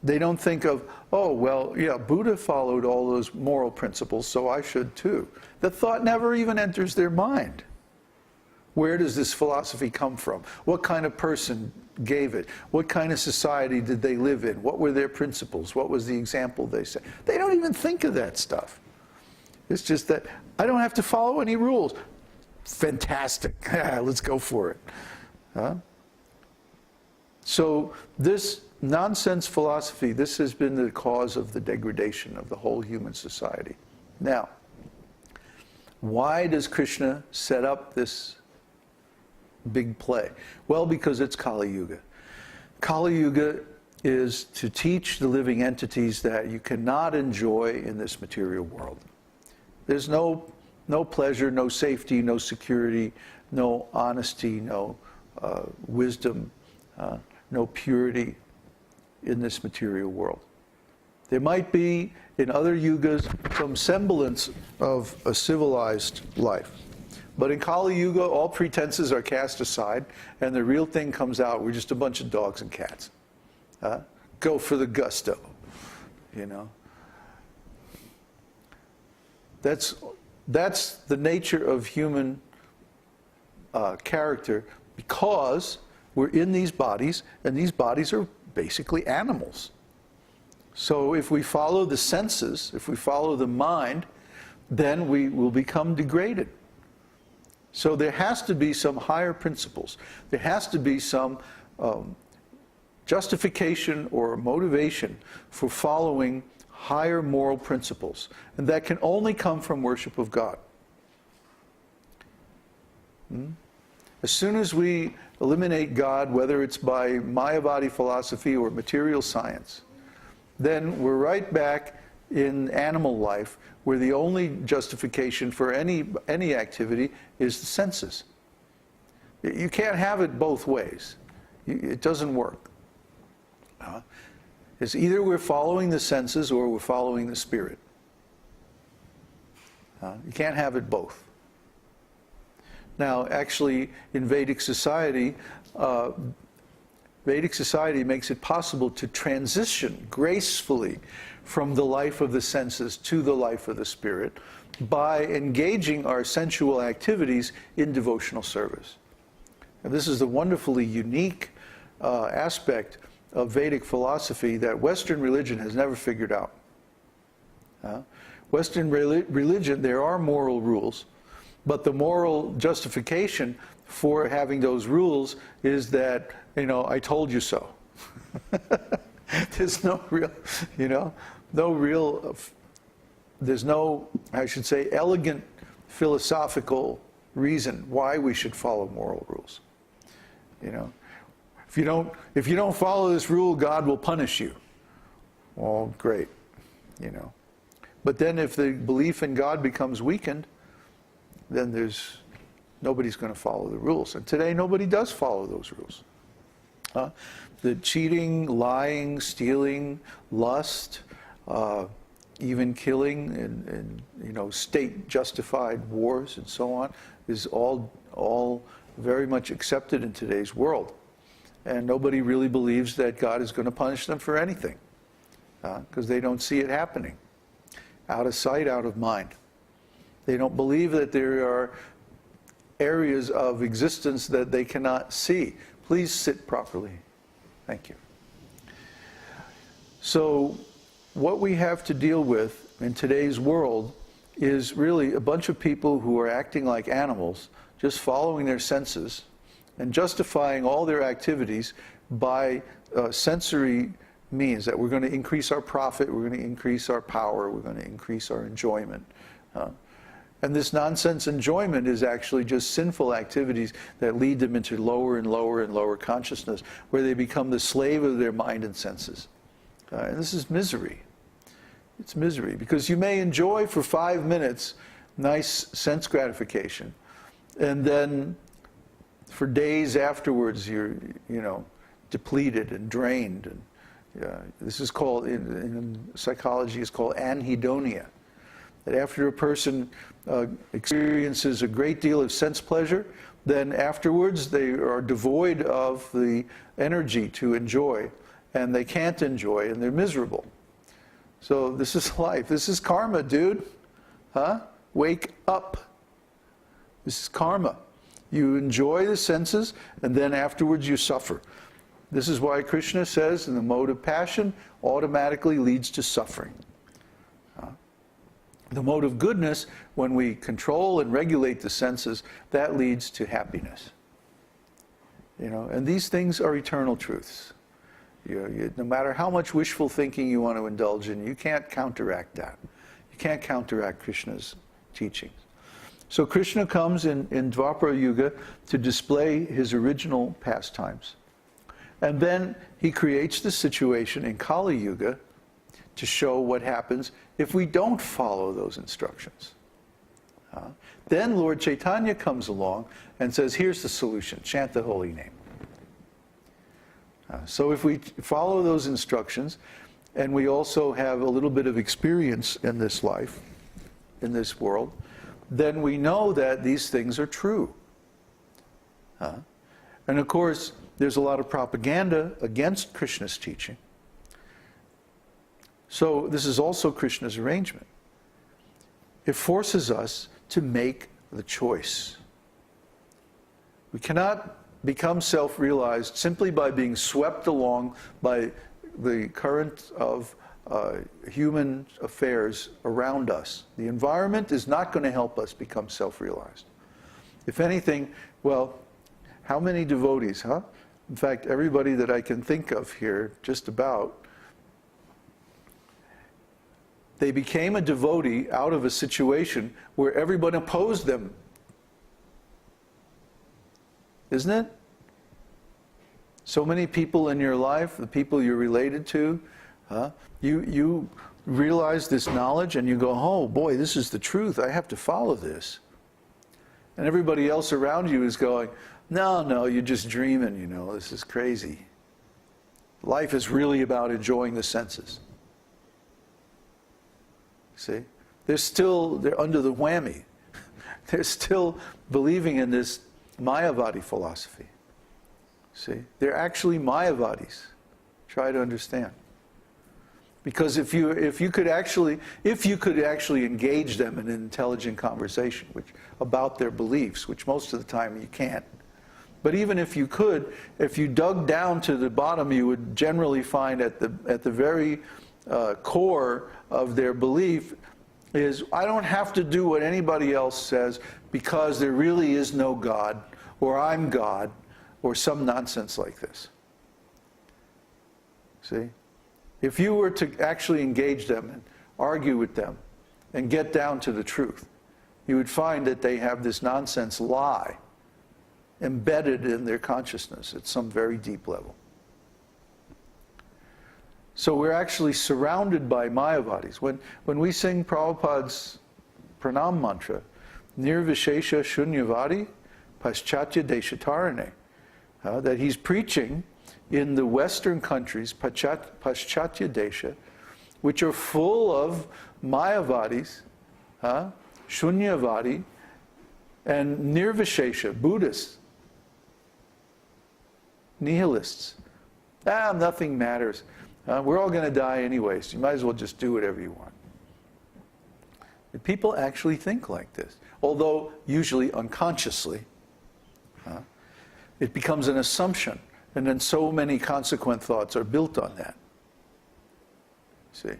They don't think of, oh, well, yeah, Buddha followed all those moral principles, so I should too. The thought never even enters their mind. Where does this philosophy come from? What kind of person gave it? What kind of society did they live in? What were their principles? What was the example they set? They don't even think of that stuff. It's just that I don't have to follow any rules. Fantastic. Let's go for it. Huh? So this nonsense philosophy, this has been the cause of the degradation of the whole human society. Now, why does Krishna set up this big play? Well, because it's Kali Yuga. Kali Yuga is to teach the living entities that you cannot enjoy in this material world. There's no pleasure, no safety, no security, no honesty, no wisdom, no purity in this material world. There might be, in other yugas, some semblance of a civilized life. But in Kali Yuga, all pretenses are cast aside, and the real thing comes out. We're just a bunch of dogs and cats. Go for the gusto, you know. That's the nature of human character, because we're in these bodies, and these bodies are basically animals. So if we follow the senses, if we follow the mind, then we will become degraded. So there has to be some higher principles. There has to be some justification or motivation for following higher moral principles. And that can only come from worship of God. As soon as we eliminate God, whether it's by Mayavadi philosophy or material science, then we're right back in animal life, where the only justification for any activity is the senses. You can't have it both ways. It doesn't work. It's either we're following the senses or we're following the spirit. You can't have it both. Now, actually, in Vedic society makes it possible to transition gracefully from the life of the senses to the life of the spirit by engaging our sensual activities in devotional service. And this is the wonderfully unique aspect of Vedic philosophy that Western religion has never figured out. Western religion, there are moral rules, but the moral justification for having those rules is that, you know, I told you so. There's no real, there's no, I should say, elegant philosophical reason why we should follow moral rules. You know, if you don't follow this rule, God will punish you. Well, great, you know. But then if the belief in God becomes weakened, then nobody's going to follow the rules. And today nobody does follow those rules. The cheating, lying, stealing, lust, even killing, and state-justified wars and so on is all very much accepted in today's world. And nobody really believes that God is going to punish them for anything, because they don't see it happening. Out of sight, out of mind. They don't believe that there are areas of existence that they cannot see. Please sit properly. Thank you. So what we have to deal with in today's world is really a bunch of people who are acting like animals, just following their senses and justifying all their activities by sensory means, that we're going to increase our profit, we're going to increase our power, we're going to increase our enjoyment. And this nonsense enjoyment is actually just sinful activities that lead them into lower and lower and lower consciousness, where they become the slave of their mind and senses. And this is misery. It's misery, because you may enjoy for 5 minutes nice sense gratification, and then for days afterwards you're, depleted and drained. And this is called, in psychology, it's called anhedonia. That after a person experiences a great deal of sense pleasure, then afterwards they are devoid of the energy to enjoy, and they can't enjoy, and they're miserable. So this is life. This is karma, dude. Huh? Wake up. This is karma. You enjoy the senses, and then afterwards you suffer. This is why Krishna says, in the mode of passion automatically leads to suffering. The mode of goodness, when we control and regulate the senses, that leads to happiness. And these things are eternal truths. No matter how much wishful thinking you want to indulge in, you can't counteract that. You can't counteract Krishna's teachings. So Krishna comes in Dvapara Yuga to display his original pastimes. And then he creates the situation in Kali Yuga to show what happens if we don't follow those instructions. Then Lord Chaitanya comes along and says, here's the solution, chant the holy name. So if we follow those instructions, and we also have a little bit of experience in this life, in this world, then we know that these things are true. And of course, there's a lot of propaganda against Krishna's teaching. So this is also Krishna's arrangement. It forces us to make the choice. We cannot become self-realized simply by being swept along by the current of human affairs around us. The environment is not going to help us become self-realized. If anything, well, how many devotees, huh? In fact, everybody that I can think of here, just about, they became a devotee out of a situation where everyone opposed them. Isn't it? So many people in your life, the people you're related to, you realize this knowledge and you go, oh boy, this is the truth, I have to follow this. And everybody else around you is going, no, you're just dreaming, this is crazy. Life is really about enjoying the senses. See? They're under the whammy. They're still believing in this Mayavadi philosophy. See? They're actually Mayavadis. Try to understand. Because if you could actually engage them in an intelligent conversation about their beliefs, which most of the time you can't. But even if you could, if you dug down to the bottom, you would generally find at the very core of their belief is, I don't have to do what anybody else says because there really is no God, or I'm God, or some nonsense like this. See? If you were to actually engage them and argue with them and get down to the truth, you would find that they have this nonsense lie embedded in their consciousness at some very deep level. So we're actually surrounded by Mayavadis. When we sing Prabhupada's Pranam mantra, Nirvishesha Shunyavadi Paschatya Deshatarane, that he's preaching in the Western countries, Paschatya Desha, which are full of Mayavadis, Shunyavadi, and Nirvishesha, Buddhists, nihilists. Nothing matters. We're all going to die anyways. You might as well just do whatever you want. People actually think like this, although usually unconsciously. It becomes an assumption, and then so many consequent thoughts are built on that. See?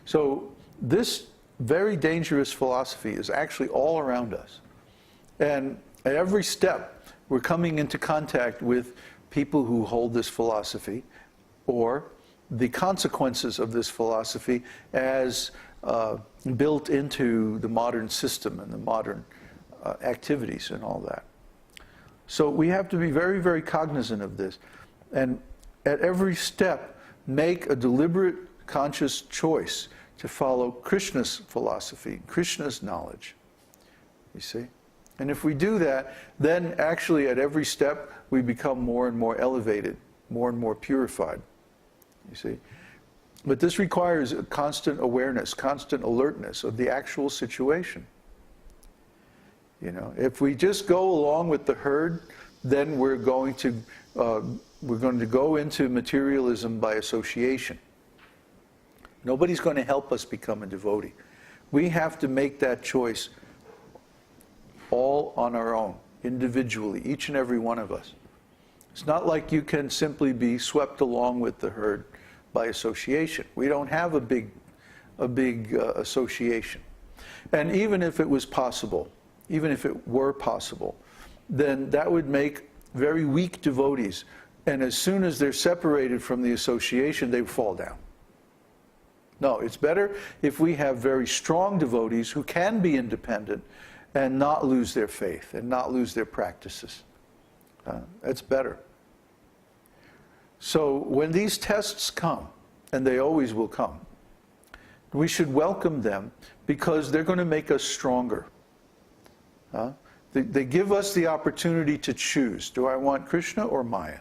So this very dangerous philosophy is actually all around us. And at every step, we're coming into contact with people who hold this philosophy, or the consequences of this philosophy as built into the modern system and the modern activities and all that. So we have to be very, very cognizant of this. And at every step, make a deliberate, conscious choice to follow Krishna's philosophy, Krishna's knowledge. You see? And if we do that, then actually at every step, we become more and more elevated, more and more purified. You see? But this requires a constant awareness, constant alertness of the actual situation. If we just go along with the herd, then we're going to we're going to go into materialism by association. Nobody's going to help us become a devotee. We have to make that choice all on our own, individually, each and every one of us. It's not like you can simply be swept along with the herd by association. We don't have a big association. And even if it was possible, even if it were possible, then that would make very weak devotees. And as soon as they're separated from the association, they fall down. No, it's better if we have very strong devotees who can be independent and not lose their faith and not lose their practices. That's better. So when these tests come, and they always will come, we should welcome them because they're going to make us stronger. They give us the opportunity to choose. Do I want Krishna or Maya?